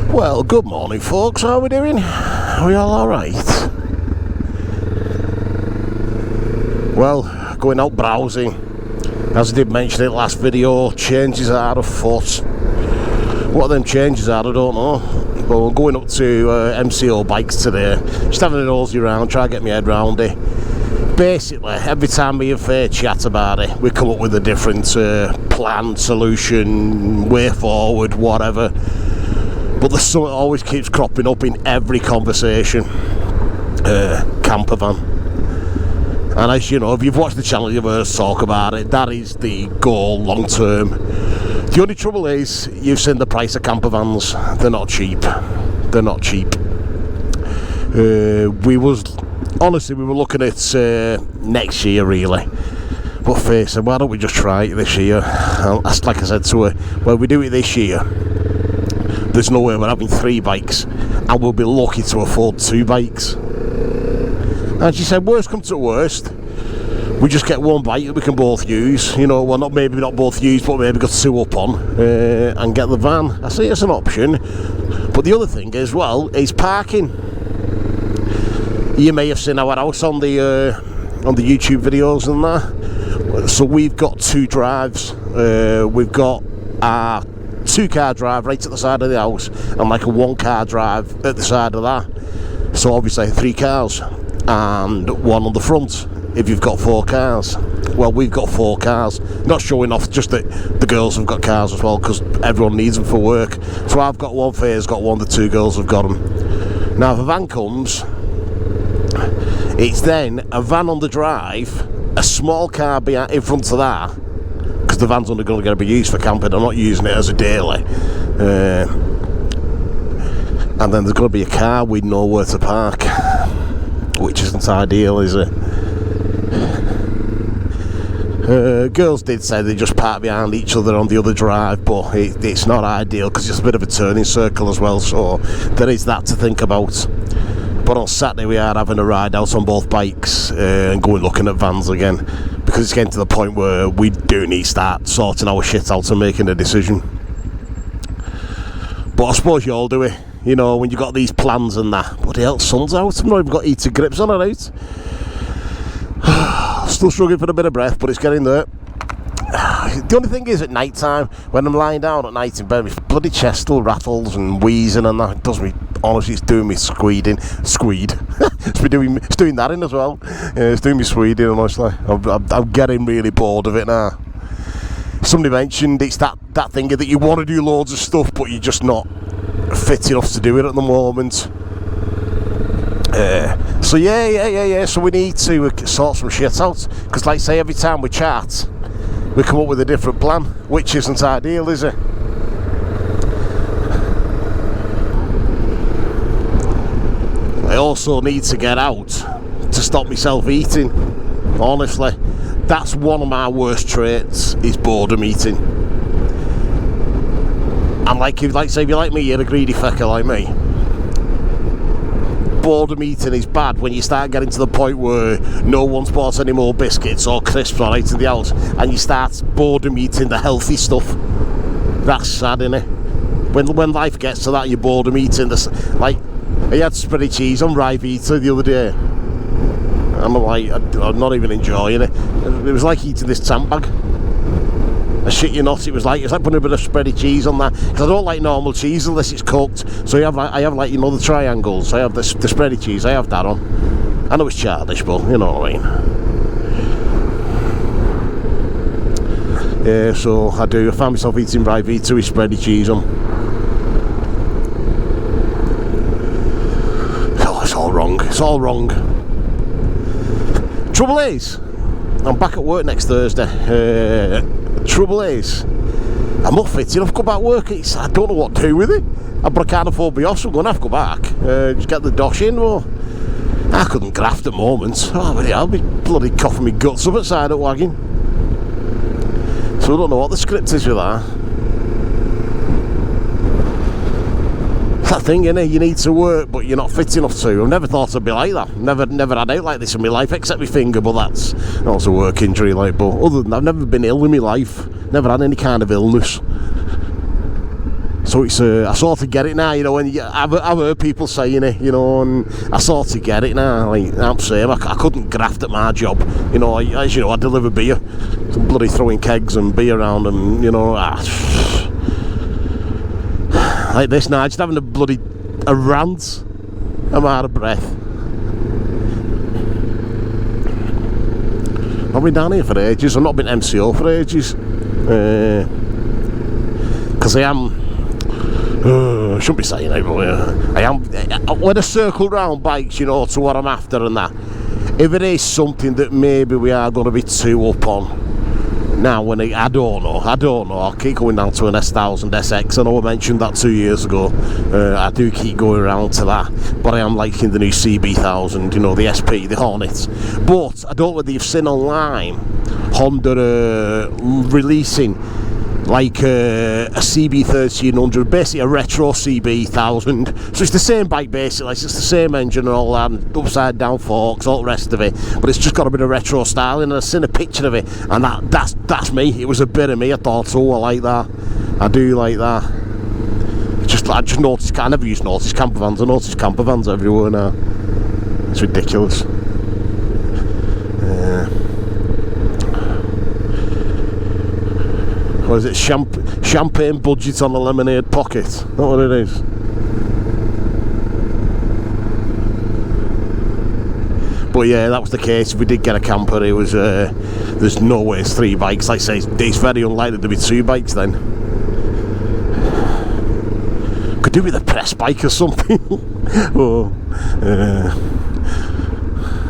Well, good morning folks, how are we doing? Are we all alright? Well, going out browsing. As I did mention in the last video, changes are afoot. What them changes are, I don't know. But we're going up to MCOBIKES today. Just having a nosy around, try to get my head round it. Basically, every time me and Faye chat about it, we come up with a different plan, solution, way forward, whatever. But there's something that always keeps cropping up in every conversation. Camper van. And as you know, if you've watched the channel, you've heard us talk about it. That is the goal long term. The only trouble is, you've seen the price of camper vans. They're not cheap. They're not cheap. Honestly, we were looking at next year really. But Faye said, why don't we just try it this year? And that's like I said to her, well, we do it this year, there's no way we're having 3 bikes, and we'll be lucky to afford 2 bikes. And she said, worst come to worst, we just get 1 bike that we can both use, you know, well, maybe not both use, but maybe got 2 up on, and get the van. I say it's an option. But the other thing as well is parking. You may have seen our house on the YouTube videos and that. So we've got 2 drives. We've got our 2-car drive right at the side of the house, and like a 1-car drive at the side of that. So obviously 3 cars and 1 on the front if you've got 4 cars. Well, we've got 4 cars, not showing off, just that the girls have got cars as well, because everyone needs them for work. So I've got 1, Faye's got 1, the 2 girls have got them. Now if a van comes, it's then a van on the drive, a small car behind, in front of that, because the van's only going to be used for camping. I'm not using it as a daily. And then there's going to be a car with nowhere to park, which isn't ideal, is it? Girls did say they just park behind each other on the other drive, but it's not ideal because it's a bit of a turning circle as well, so there is that to think about. But on Saturday we are having a ride out on both bikes and going looking at vans again, because it's getting to the point where we do need to start sorting our shit out and making a decision. But I suppose you all do it, you know, when you've got these plans and that. Bloody hell, sun's out, I've not even got heated grips on it out. Still struggling for a bit of breath, but it's getting there. The only thing is, at night time, when I'm lying down at night in bed, my bloody chest still rattles and wheezing and that. It does me, honestly, it's doing me squeed. It's doing that in as well. It's doing me squeeding, honestly. I'm getting really bored of it now. Somebody mentioned it's that thing that you want to do loads of stuff, but you're just not fit enough to do it at the moment. So yeah. So we need to sort some shit out, because like I say, every time we chat, we come up with a different plan, which isn't ideal, is it? I also need to get out to stop myself eating. Honestly, that's one of my worst traits, is boredom eating. And if you like me, you're a greedy fecker like me. Boredom eating is bad when you start getting to the point where no one's bought any more biscuits or crisps or right in the house, and you start boredom eating the healthy stuff. That's sad, innit? When life gets to that, you're boredom eating this. Like, I had spready cheese on rye Vita the other day, and I'm like, I'm not even enjoying it. It was like eating this sandbag. I shit you not, it was like putting a bit of spready cheese on that, because I don't like normal cheese unless it's cooked. So I have like, you know, the triangles. I have the spready cheese, I have that on. I know it's childish, but you know what I mean. Yeah, so I found myself eating rye Vita with spready cheese on. Oh, it's all wrong. It's all wrong. Trouble is, I'm back at work next Thursday. Trouble is, I'm not fit enough to go back to work. I don't know what to do with it. But I can't afford to be off, so I'm going to have to go back. Just get the dosh in. Or I couldn't graft at the moment. Oh, but I'll be bloody coughing my guts up at side at wagging. So I don't know what the script is with that. It's that thing, innit? You need to work, but you're not fit enough to. I've never thought I'd be like that. Never had out like this in my life, except my finger, but that's a work injury, like. But other than that, I've never been ill in my life. Never had any kind of illness. So it's I sort of get it now, you know. When I've heard people saying it, you know, and I sort of get it now. Like I'm saying, I couldn't graft at my job, you know. As you know, I deliver beer, some bloody throwing kegs and beer around, and you know, like this now, just having a rant. I'm out of breath. I've been down here for ages. I've not been MCO for ages, because I am. I shouldn't be saying it, but I am. When I circle round bikes, you know, to what I'm after and that, if it is something that maybe we are going to be too up on, now I don't know, I'll keep going down to an S1000 SX. I know I mentioned that 2 years ago. I do keep going around to that, but I am liking the new CB1000, you know, the SP, the Hornets. But I don't know whether you've seen online Honda releasing like a CB1300, basically a retro CB1000. So it's the same bike basically, it's just the same engine and all that, and upside down forks, all the rest of it, but it's just got a bit of retro styling, and I've seen a picture of it, and that's me. It was a bit of me. I thought, oh, I like that, I do like that. I just noticed, I never used to notice camper vans, I noticed camper vans everywhere now. It's ridiculous. Or is it champagne budget on a lemonade pocket? Is that what it is? But yeah, that was the case. If we did get a camper, it was there's no way it's 3 bikes. Like I say, it's very unlikely to be 2 bikes then. Could do with a press bike or something. Oh,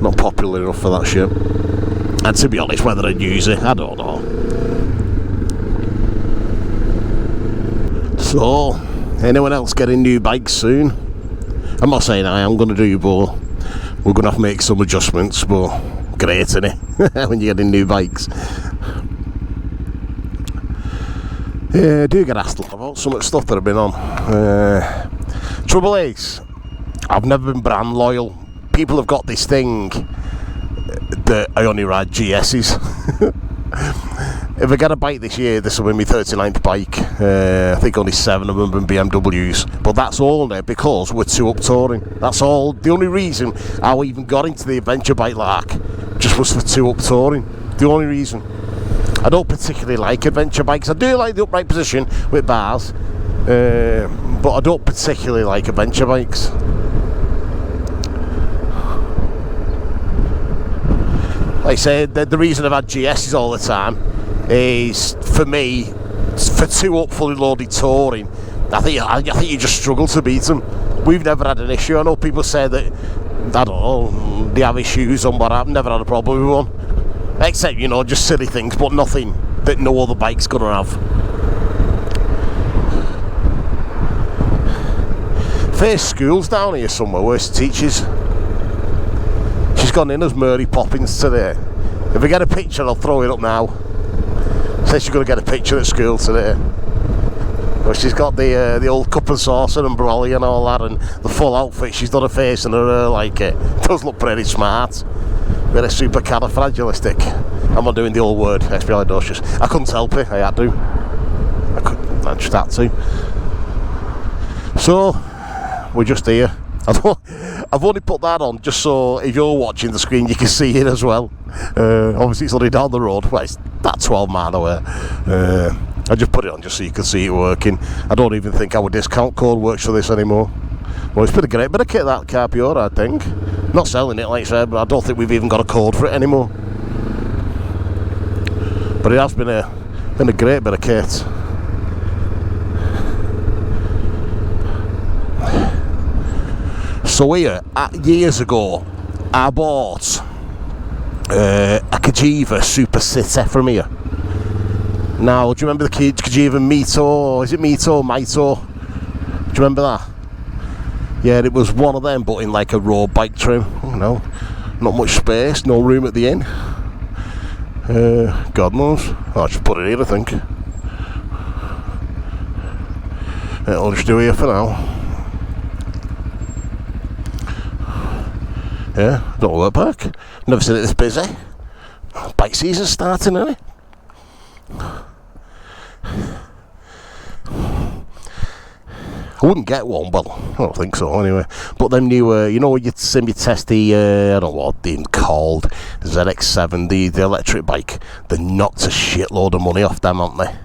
not popular enough for that shit. And to be honest, whether I'd use it, I don't know. So, anyone else getting new bikes soon? I'm not saying I am going to do, but we're going to have to make some adjustments. But great, isn't it? When you're getting new bikes. Yeah, I do get asked about some of the stuff that I've been on. Trouble is, I've never been brand loyal. People have got this thing that I only ride GS's. If I get a bike this year, this will be my 39th bike. I think only 7 of them have been BMWs. But that's all there because we're 2 up touring. That's all. The only reason I even got into the adventure bike lark just was for 2 up touring. The only reason. I don't particularly like adventure bikes. I do like the upright position with bars. But I don't particularly like adventure bikes. Like I said, the reason I've had GS's all the time is, for me, for 2 up fully loaded touring, I think you just struggle to beat them. We've never had an issue. I know people say that, I don't know, they have issues on what I've never had a problem with one. Except, you know, just silly things, but nothing that no other bike's gonna have. First school's down here somewhere where she teaches. She's gone in as Mary Poppins today. If I get a picture, I'll throw it up now. Says she's going to get a picture at school today. Well, she's got the old cup and saucer and brolly and all that, and the full outfit. She's done her face and her hair like it. Does look pretty smart. Very supercalifragilistic. I'm not doing the old word, expialidocious. I couldn't help it, I had to. I just had to. So, we're just here. I've only put that on just so if you're watching the screen you can see it as well. Obviously it's only down the road, well, it's that 12 mile away. I just put it on just so you can see it working. I don't even think our discount code works for this anymore. Well, it's been a great bit of kit, that Carpiora, I think. Not selling it, like I said, but I don't think we've even got a code for it anymore. But it has been a great bit of kit. So here, years ago, I bought a Cagiva Super City from here. Now, do you remember the Cagiva Mito? Is it Mito? Mito? Do you remember that? Yeah, it was one of them, but in like a road bike trim. Oh no, not much space, no room at the inn. God knows. I'll just put it here, I think. It'll just do here for now. Yeah, don't work back. Never seen it this busy. Bike season's starting, isn't it? I wouldn't get one, well, I don't think so anyway. But them new, you know, when you see me test the, I don't know what they're called, ZX7, the electric bike, they knocked a shitload of money off them, haven't they?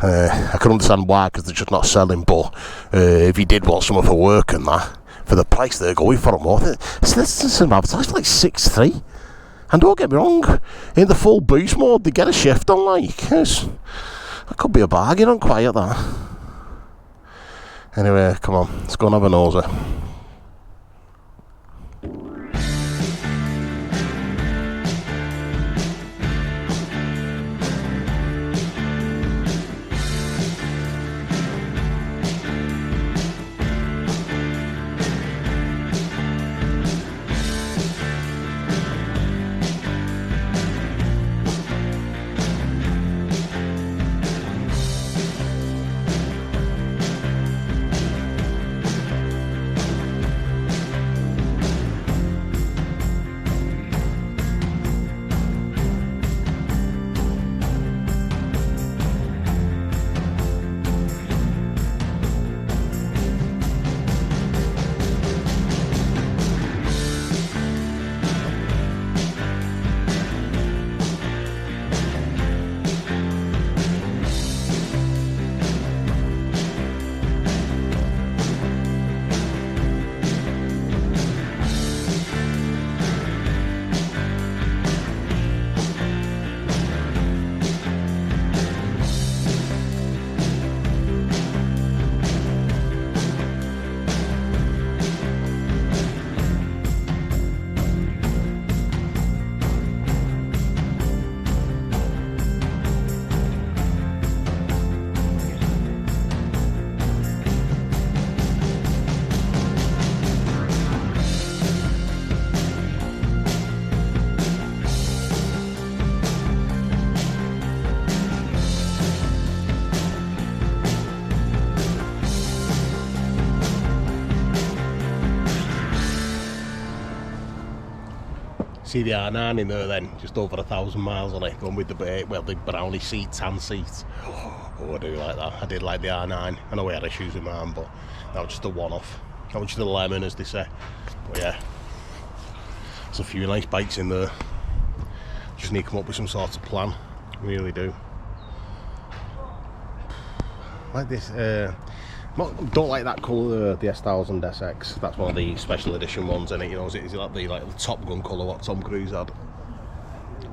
I can understand why, because they're just not selling, but if you did want some for work and that, for the price they're going for them, it's some advertised for like 6.3. And don't get me wrong, in the full boost mode, they get a shift on, like, that could be a bargain on quiet, that. Anyway, come on, let's go and have a nosy. See the R9 in there then, just over 1,000 miles on it, going with the brownie seat, tan seat. Oh, I do like that. I did like the R9. I know we had issues with mine, but that was just a one-off. That was just a lemon, as they say. But yeah, there's a few nice bikes in there. Just need to come up with some sort of plan. Really do. Like this. Don't like that colour, the S1000 SX. That's one of the special edition ones, and you know, is it like the Top Gun colour what Tom Cruise had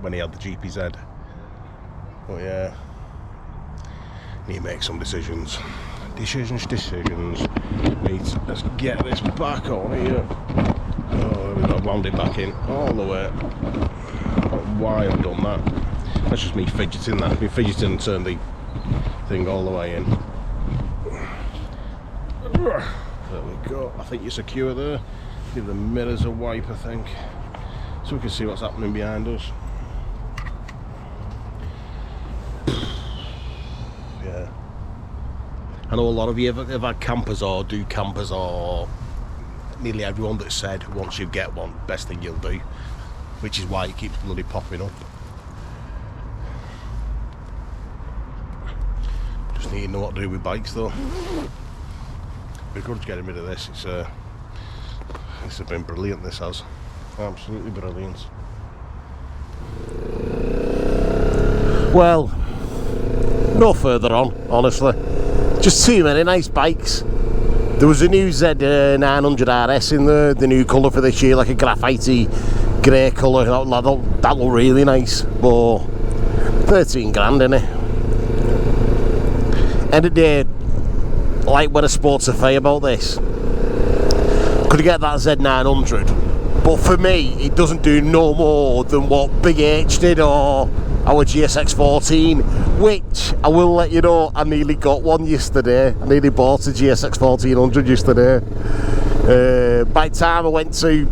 when he had the GPZ? But yeah, need to make some decisions. Let's get this back on here. Oh, we've got to wound it back in all the way. Why I've done that? That's just me fidgeting. That me fidgeting and turn the thing all the way in. There we go. I think you're secure there. Give the mirrors a wipe, I think, so we can see what's happening behind us. Yeah. I know a lot of you have had campers or do campers, or nearly everyone that said once you get one, best thing you'll do, which is why it keeps bloody popping up. Just need to know what to do with bikes though. We're good to getting rid of this. This has been brilliant, this has. Absolutely brilliant. Well, no further on, honestly. Just too many nice bikes. There was a new Z900 RS in there, the new colour for this year, like a graphite grey colour. That looked really nice, but 13 grand, innit? End of the day, like when I spoke to Faye about this, could I get that Z900? But for me, it doesn't do no more than what Big H did or our GSX-14, which I will let you know, I nearly got one yesterday. I nearly bought a GSX-1400 yesterday. By the time I went to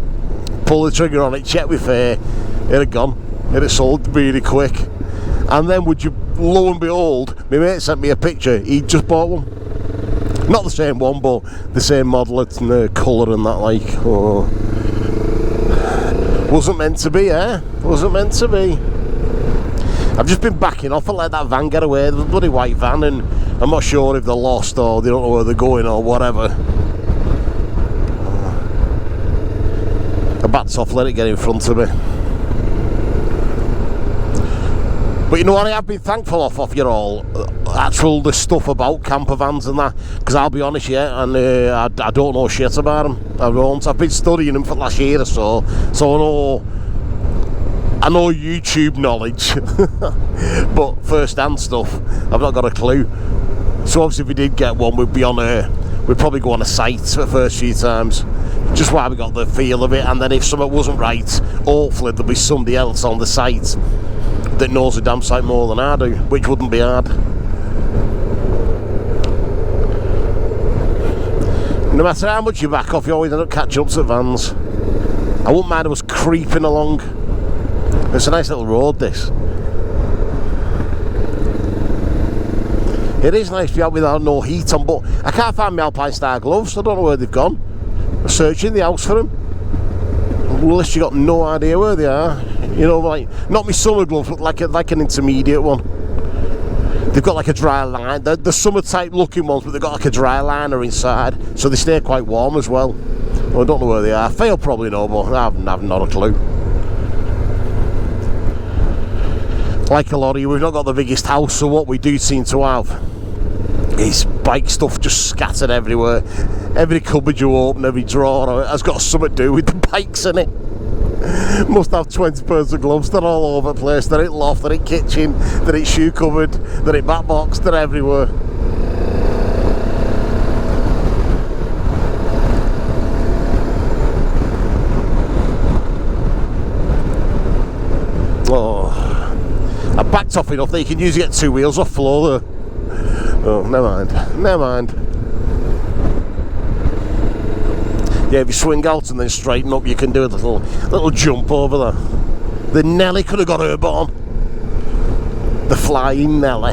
pull the trigger on it, check with Faye, it had gone. It had sold really quick. And then would you, lo and behold, my mate sent me a picture. He'd just bought one. Not the same one, but the same model and the colour and that, like. Oh. Wasn't meant to be, eh? Wasn't meant to be. I've just been backing off and let that van get away. There was a bloody white van, and I'm not sure if they're lost or they don't know where they're going or whatever. I backed off, let it get in front of me. But you know what I have been thankful of you all? The stuff about camper vans and that. Because I'll be honest, yeah, and I don't know shit about them. I don't. I've been studying them for the last year or so. So I know YouTube knowledge. But first-hand stuff, I've not got a clue. So obviously if we did get one, we'd probably go on a site for the first few times. Just why we got the feel of it. And then if something wasn't right, hopefully there'll be somebody else on the site that knows the damn site more than I do, which wouldn't be hard. No matter how much you back off, you always end up catching up to the vans. I wouldn't mind us creeping along. It's a nice little road, this. It is nice to be out without no heat on, but I can't find my Alpine Star gloves. I don't know where they've gone. I'm searching the house for them. Unless you got no idea where they are. You know, like, not my summer gloves, but like an intermediate one. They've got like a dry line. They're summer type looking ones, but they've got like a dry liner inside, so they stay quite warm as well. Well, I don't know where they are. Fail probably know, but I've not a clue. Like a lot of you, we've not got the biggest house, so what we do seem to have is bike stuff just scattered everywhere. Every cupboard you open, every drawer has got something to do with the bikes in it. Must have 20 pairs of gloves. They're all over the place. They're in loft, they're in kitchen, they're in shoe cupboard, they're in back box, they're everywhere. Oh, I backed off enough that you can usually get 2 wheels off floor there. Oh, never mind. Yeah, if you swing out and then straighten up, you can do a little jump over there. The Nelly could have got her on. The flying Nelly.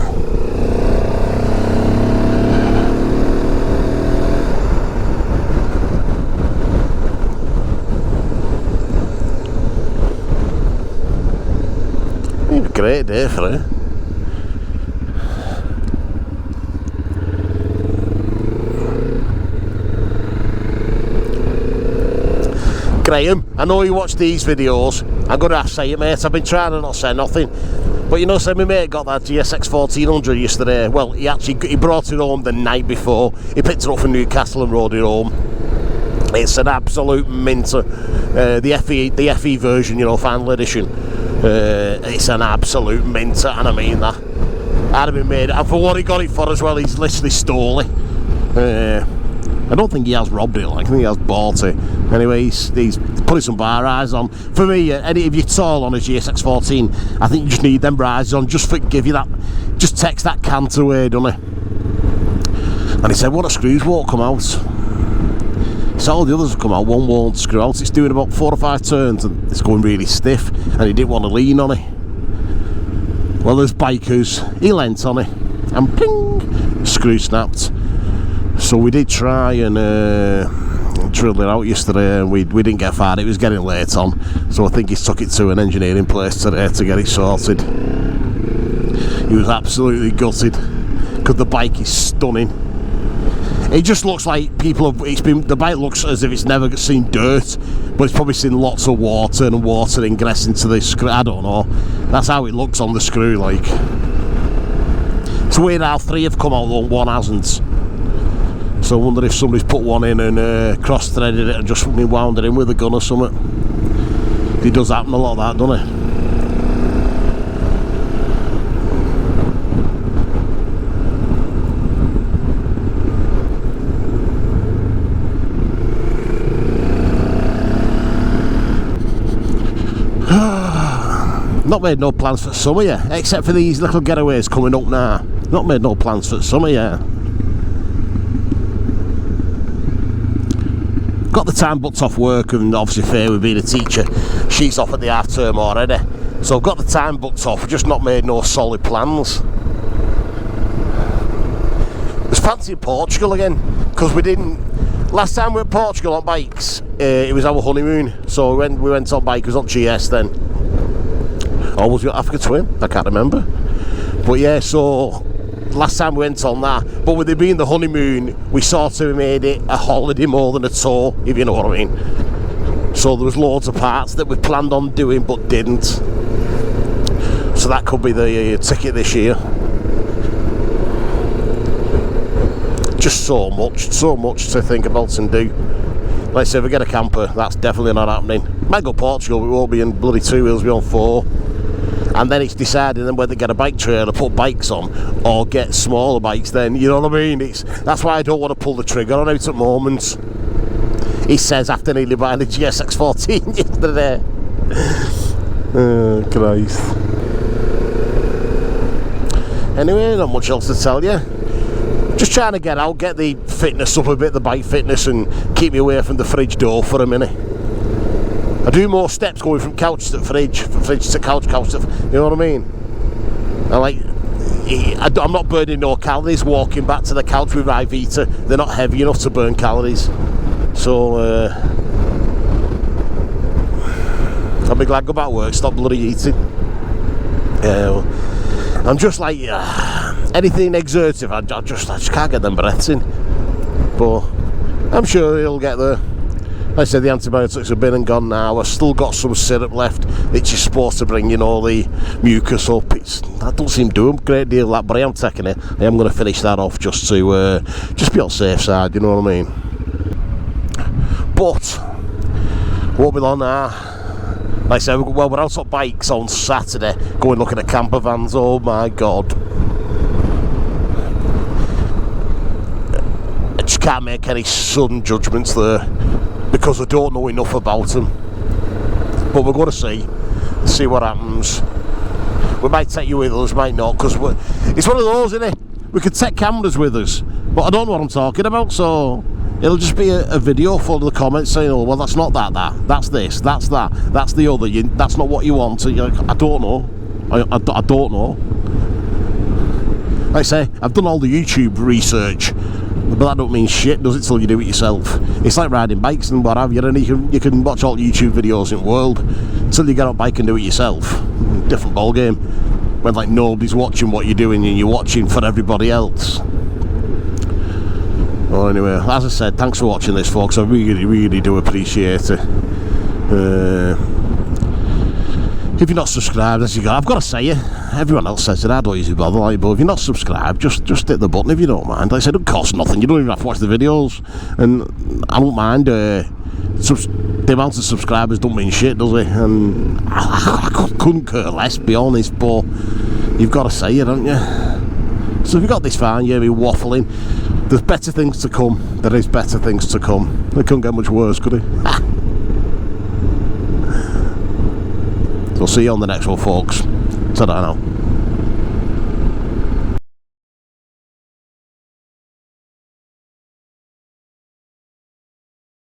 It's a great day for her. Graham, I know you watch these videos. I'm going to have to say it, mate. I've been trying to not say nothing. But you know, my mate got that GSX 1400 yesterday. Well, he brought it home the night before. He picked it up from Newcastle and rode it home. It's an absolute minter. The FE version, you know, final edition. It's an absolute minter, and I mean that. I'd have been made. And for what he got it for as well, he's literally stole it. I don't think he has robbed it, like, I think he has bought it. Anyway, he's putting some bar eyes on. For me, if you're tall on a GSX 14, I think you just need them eyes on, just for give you that, just takes that canter away, doesn't it? And he said, what, the screws won't come out. So all the others have come out, one won't screw out. It's doing about 4 or 5 turns and it's going really stiff, and he didn't want to lean on it. Well, there's bikers, he leant on it, and ping, screw snapped. So we did try and drill it out yesterday, and we didn't get far. It was getting late on, so I think he's took it to an engineering place today to get it sorted. He was absolutely gutted because the bike is stunning. It just looks like the bike looks as if it's never seen dirt, but it's probably seen lots of water and water ingress into the screw. I don't know. That's how it looks on the screw, like. It's weird how 3 have come out and 1 hasn't. So I wonder if somebody's put one in and cross-threaded it and just wound it in with a gun or something. It does happen a lot of that, doesn't it? Not made no plans for summer yet, except for these little getaways coming up now. Not made no plans for summer yet. Got the time booked off work, and obviously Faye, with being a teacher, she's off at the half term already. So I've got the time booked off, just not made no solid plans. I was fancying Portugal again, because we didn't. Last time we went to Portugal on bikes, it was our honeymoon. So we went on bike, it was on GS then. Or was it Africa Twin? I can't remember. But yeah, so last time we went on that, but with it being the honeymoon, we sort of made it a holiday more than a tour, if you know what I mean. So there was loads of parts that we planned on doing but didn't. So that could be the ticket this year. Just so much to think about and do. Like I say, if we get a camper, that's definitely not happening. Might go Portugal, we won't be in bloody 2 wheels, we're on 4. And then it's deciding then whether to get a bike trailer, put bikes on, or get smaller bikes then, you know what I mean? That's why I don't want to pull the trigger on it at the moment. He says after nearly buying the GSX 14 yesterday. Oh, Christ. Anyway, not much else to tell you. Just trying to get out, get the fitness up a bit, the bike fitness, and keep me away from the fridge door for a minute. I do more steps going from couch to fridge, from fridge to couch, couch to... You know what I mean? I'm not burning no calories walking back to the couch with my Vita. They're not heavy enough to burn calories. So, I'll be glad to go back to work, stop bloody eating. I'm just like... anything exertive, I just can't get them breaths in. But I'm sure he'll get there. Like I said, the antibiotics have been and gone now. I've still got some syrup left, which is supposed to bring, you know, the mucus up. That doesn't seem to do a great deal of that, but I am taking it. I am going to finish that off just to just be on the safe side, you know what I mean? But won't be long now. Like I said, well, we're out on bikes on Saturday, going looking at camper vans. Oh my God. I just can't make any sudden judgments there because I don't know enough about them. But we're going to see what happens. We might take you with us, might not, because it's one of those, isn't it? We could take cameras with us, but I don't know what I'm talking about, so it'll just be a video full of the comments saying, oh, well, that's not that, that's this, that's that, that's the other, that's not what you want. So you're like, I don't know. I don't know. Like I say, I've done all the YouTube research, but that don't mean shit, does it, till you do it yourself. It's like riding bikes and what have you, and you can watch all YouTube videos in the world until you get on a bike and do it yourself. Different ball game. When like nobody's watching what you're doing and you're watching for everybody else. Well, anyway, as I said, thanks for watching this, folks. I really do appreciate it. If you're not subscribed, as you go, I've got to say it. Everyone else says it. I don't usually bother, like, but if you're not subscribed, just hit the button if you don't mind. Like I said, it don't cost nothing. You don't even have to watch the videos, and I don't mind. The amount of subscribers don't mean shit, does it? And I couldn't care less, be honest. But you've got to say it, haven't you? So if you got this far, you're waffling. There's better things to come. There is better things to come. It couldn't get much worse, could it? So see you on the next one, folks. Ta-da now.